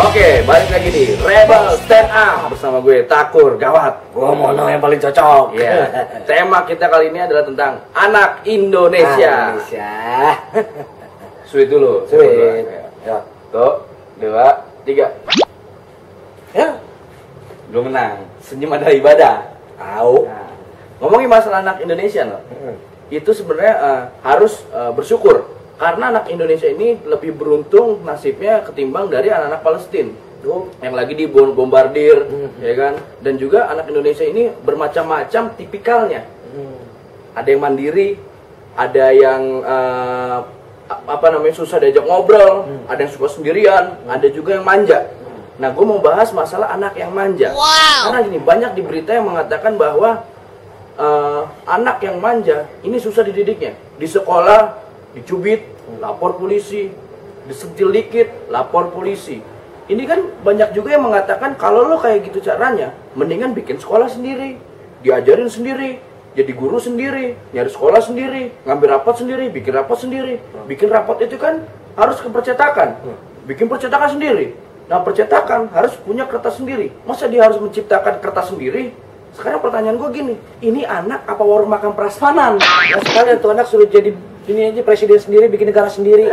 Oke, balik lagi di Rebel Stand Up bersama gue Takur Gawat. Gua Mono yang paling cocok. Iya. Tema kita kali ini adalah tentang anak Indonesia. Sweet dulu. Sweet. Ya. Tuh, 2, 3. Ya. Belum menang. Senyum adalah ibadah. Tahu. Nah, ngomongin masalah anak Indonesia loh. Itu sebenarnya harus bersyukur. Karena anak Indonesia ini lebih beruntung nasibnya ketimbang dari anak-anak Palestina yang lagi dibombardir, ya kan? Dan juga anak Indonesia ini bermacam-macam tipikalnya. Ada yang mandiri, ada yang susah diajak ngobrol, ada yang suka sendirian, ada juga yang manja. Nah, gue mau bahas masalah anak yang manja. Karena gini, banyak di berita yang mengatakan bahwa anak yang manja ini susah dididiknya. Di sekolah dicubit, lapor polisi, disentil dikit, lapor polisi. Ini kan banyak juga yang mengatakan kalau lo kayak gitu caranya, mendingan bikin sekolah sendiri, diajarin sendiri, jadi guru sendiri, nyari sekolah sendiri, ngambil rapat sendiri, bikin rapat sendiri. Bikin rapat itu kan harus ke percetakan, bikin percetakan sendiri. Nah, percetakan harus punya kertas sendiri. Masa dia harus menciptakan kertas sendiri? Sekarang pertanyaan gue gini, ini anak apa warung makan prasmanan? Nah, sekalian tuh anak suruh jadi ini aja presiden sendiri, bikin negara sendiri.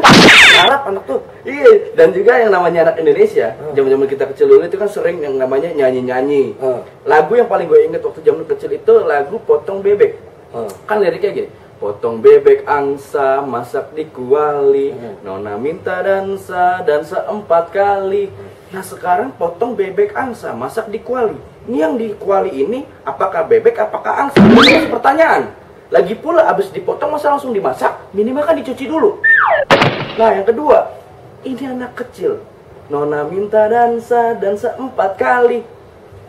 Harap anak tuh. Iya, dan juga yang namanya anak Indonesia, zaman-zaman kita kecil dulu itu kan sering yang namanya nyanyi-nyanyi. Lagu yang paling gue inget waktu zaman kecil itu lagu Potong Bebek. Kan liriknya gini, potong bebek angsa, masak di kuali, nona minta dansa 4 kali. Nah, sekarang potong bebek angsa, masak di kuali. Ini yang di kuali ini, apakah bebek, apakah angsa? Ini pertanyaan. Lagi pula abis dipotong masa langsung dimasak, minimal kan dicuci dulu. Nah, yang kedua, ini anak kecil, nona minta dansa 4 kali.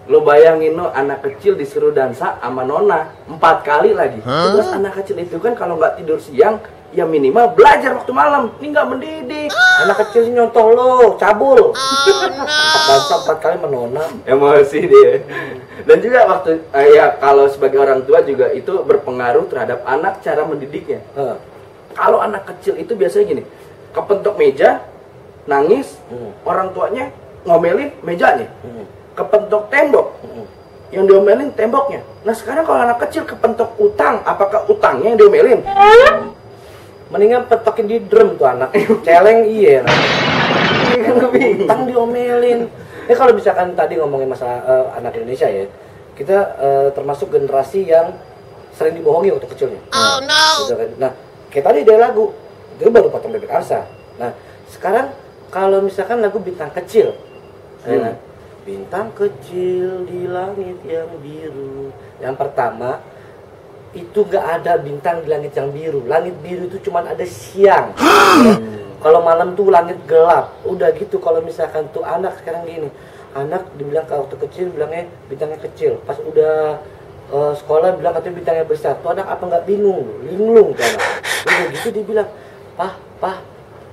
Lo bayangin lo, anak kecil disuruh dansa sama nona 4 kali lagi. Terus anak kecil itu kan kalau nggak tidur siang, ya minimal belajar waktu malam. Ini nggak mendidik. Anak kecil ini nyontoh lo, cabul. Dansa 4 kali menona. Emosi dia. Dan juga waktu ya kalau sebagai orang tua juga itu berpengaruh terhadap anak cara mendidiknya. Kalau anak kecil itu biasanya gini, kepentok meja, nangis, orang tuanya ngomelin mejanya. Kepentok tembok, yang diomelin temboknya. Nah, sekarang kalau anak kecil kepentok utang, apakah utangnya yang diomelin? Mendingan petokin di drum tuh anak. Celeng iya. Utang diomelin. Ini kalau misalkan tadi ngomongin masalah anak Indonesia ya, kita termasuk generasi yang sering dibohongi waktu kecilnya. Nah, kayak tadi dari lagu, itu baru potong bebek angsa. Nah, sekarang kalau misalkan lagu Bintang Kecil, bintang kecil di langit yang biru. Yang pertama, itu gak ada bintang di langit yang biru. Langit biru itu cuma ada siang. Kalau malam tuh langit gelap. Udah gitu kalau misalkan tuh anak sekarang gini, anak dibilang kalau waktu kecil bilangnya bintangnya kecil. Pas udah sekolah bilang katanya bintangnya besar. Tuh anak apa nggak bingung, linglung tuh anak. Udah gitu dia bilang, Pah,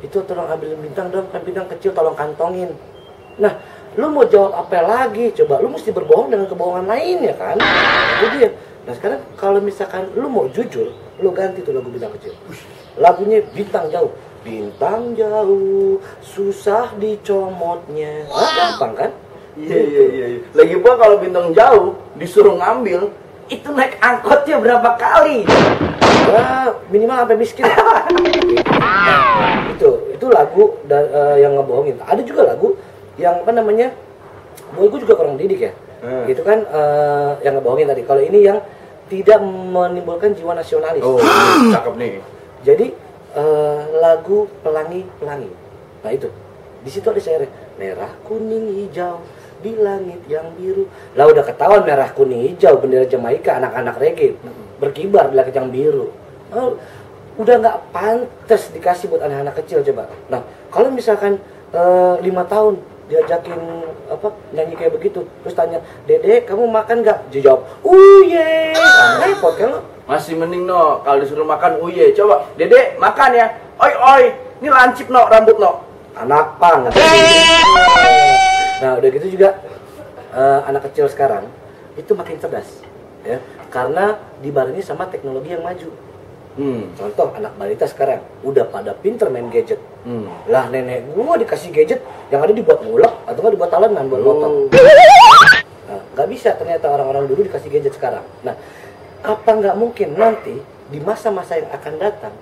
itu tolong ambil bintang dong, kan bintang kecil tolong kantongin. Nah, lu mau jawab apa lagi? Coba lu mesti berbohong dengan kebohongan lain ya kan? Itu dia. Nah, sekarang kalau misalkan lu mau jujur, lu ganti tuh lagu Bintang Kecil. Lagunya Bintang Jauh. Bintang jauh, susah dicomotnya. Gampang kan? Iya. Lagi pula kalau bintang jauh disuruh ngambil, itu naik angkotnya berapa kali? Ya, minimal sampai miskin. Nah, itu lagu yang ngebohongin. Ada juga lagu yang apa namanya? Gue juga kurang didik ya. Gitu kan yang ngebohongin tadi. Kalau ini yang tidak menimbulkan jiwa nasionalis. Oh, cakep nih. Jadi lagu Pelangi-Pelangi. Nah itu, di situ ada syairnya, merah kuning hijau di langit yang biru. Lah udah ketahuan merah kuning hijau bendera Jamaika, anak-anak reggae berkibar di langit yang biru. Udah nggak pantas dikasih buat anak-anak kecil coba. Nah kalau misalkan 5 tahun diajakin nyanyi kayak begitu, terus tanya, Dede kamu makan nggak? Dia jawab, uye. Repot kan lo? Masih mending no kalau disuruh makan uye. Coba Dede makan ya. Oi, ini lancip no rambut no. Anak pang. Nah udah gitu juga anak kecil sekarang itu makin cerdas ya, karena dibarengi sama teknologi yang maju. Contoh anak balita sekarang udah pada pinter main gadget. Lah nenek gua dikasih gadget yang ada dibuat ngulek atau nggak dibuat talenan buat motor. Nah, nggak bisa ternyata orang-orang dulu dikasih gadget sekarang. Nah, apa nggak mungkin nanti di masa-masa yang akan datang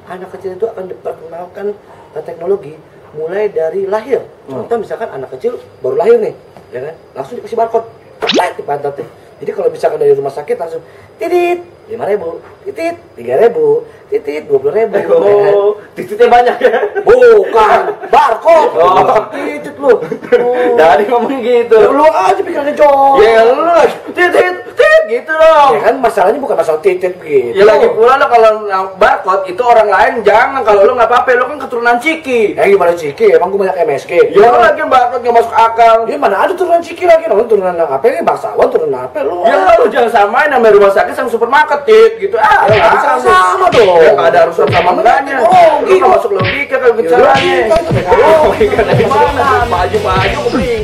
anak kecil itu akan diperkenalkan teknologi mulai dari lahir. Contoh misalkan anak kecil baru lahir nih, ya kan? Langsung dikasih barcode, di pantatnya. Jadi kalau misalkan dari rumah sakit langsung titit 5.000, titit 3.000, titit 20.000. Oh, tititnya banyak ya? Bukan, barcode. Titit lu. Dari ngomong gitu. Lu aja pikirannya jauh. Ya lu titit gitu dong. Ya kan masalahnya bukan masalah titit gitu. Ya lagi pula lo kalau barcode itu orang lain jangan, kalau lo nggak apa-apa, lo kan keturunan Ciki. Gimana Ciki? Emang gue banyak MSG. Ya lo lagi barcode nggak masuk akal. Ya mana ada turunan Ciki lagi? Lo turunan apa? Ini bangsawan turunan apa? Lu ya lo jangan samain namanya rumah sakit sama supermarket gitu. Ya nggak bisa sama dong. Ya nggak ada urusan sama enggaknya. Lo nggak masuk logika kalau bicaranya. Logika itu Logika dari mana? Maju gue